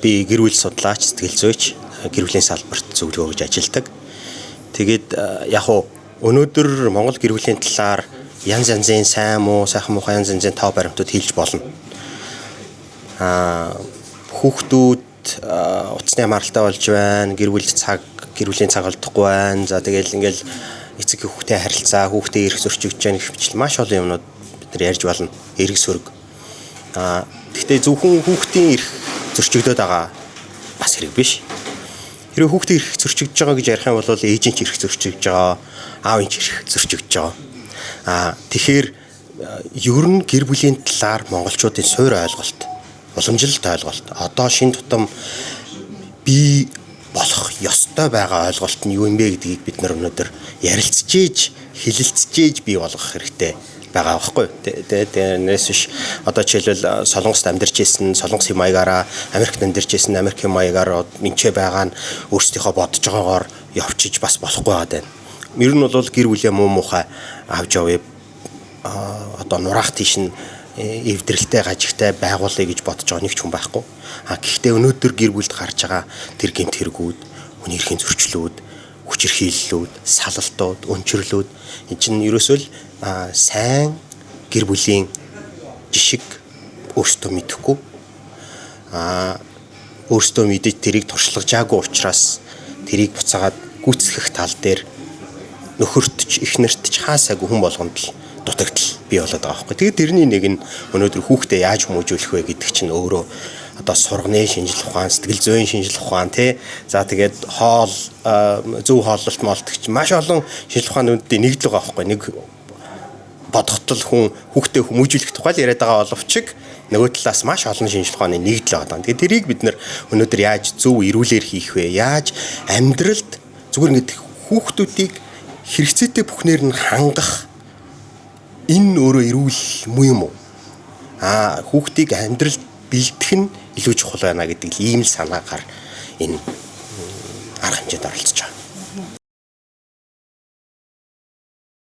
би гэр бүл судлаач, сэтгэл зүйч, гэр бүлийн салбарт зөвлөгөө өгж ажилладаг. Тэгээд яг уу өнөөдөр Монгол гэр бүлийн талаар янз янзын сайн муу, сайхан муухай янз янзын тав баримтууд хэлж болно. Хүүхдүүд утасны хамааралтай болж байна, гэр бүлийн цаг олдохгүй байна. За тэгэл ингээл эцэг хүүхдтэй харилцаа, хүүхдээ эрх зөрчигдөж байгаа гэх мэт маш олон юмнууд бид нар ярьж болно. Эрг сөрөг. Гэхдээ зөвхөн хүүхдийн эрх зөрчигдөд байгаа бас хэрэг биш. Хэрэв хүүхдийн эрх зөрчигдөж байгаа гэж ярих юм бол ээжийн ч эрх зөрчигдөж байгаа, аавын ч эрх зөрчигдөж байгаа. Тэгэхээр ер нь гэр бүлийн талаар монголчуудын суур ойлголт, уламжлалт ойлголт, одоо шин тутам бий болох ёстой байгаа ойлголт нь юу юм бэ гэдгийг бид нар өнөөдөр ярилцжээж, хэлэлцжээж бий болгох хэрэгтэй байгаа байхгүй. Тэрнээс биш одоо жишээлбэл Солонгост амьдарч ирсэн, Солонгос хэм маягаараа Америкт амьдарч ирсэн, Америк хэм маягаар мэнчээ байгаа нь өөрсдийнхөө бодож байгаагаар явчих бас болохгүй байгаа даа. Ер нь бол гэр бүлийн муу мухай авч явъя. Одоо нураах тийш нь эвдрэлтэй гажигтай байгуулъя гэж бодож байгаа нэг ч хүн байхгүй. Гэхдээ өнөөдөр гэр бүлд гарч байгаа тэр гэмт хэрэгүүд, хүний эрхийн зөрчлүүд, хүчирхийллүүд, салалтууд, өнчрлүүд энэ чинь ерөөсөө л сайн гэр бүлийн жишг өөртөө мэдэхгүй. Өөртөө мэдэж тэрийг туршлагажаагүй учраас тэрийг буцаагаад гүйцэтгэх тал дээр нөхөрт ч эхнэрт ч хаасаагүй хүн болгонд л дутагдал бий болоод байгаа байхгүй. Тэгээд тэрний нэг нь өнөөдөр хүүхдээ яаж хүмүүжүүлэх вэ гэдэг чинь өөрөө одоо сурганы шинжлэх ухаан, сэтгэл зүйн шинжлэх ухаан тий. За тэгээд хоол, зөв хооллолт молтгч маш олон шинжлэх ухаануудын нэгдэл байгаа байхгүй. Нэг бодготол хүн хүүхдээ хүмүүжүүлэх тухай л яриад байгаа боловч нөгөө талаас маш олон шинжлэх ухааны нэгдэл байгаа. Тэгээд тэрийг бид нэр өнөөдөр яаж зөв эрүүлэр хийх вэ? Яаж амьдралд зүгээр ингэж хүүхдүүдийг хэрэгцээтэй бүхнээр нь хангах энэ өөрөө эрүүл муу юм уу? Хүүхдийг амьдралд бэлтгэх нь илүү чухал байна гэдэг ийм санаагаар энэ арга хэмжээнд оролцож байгаа.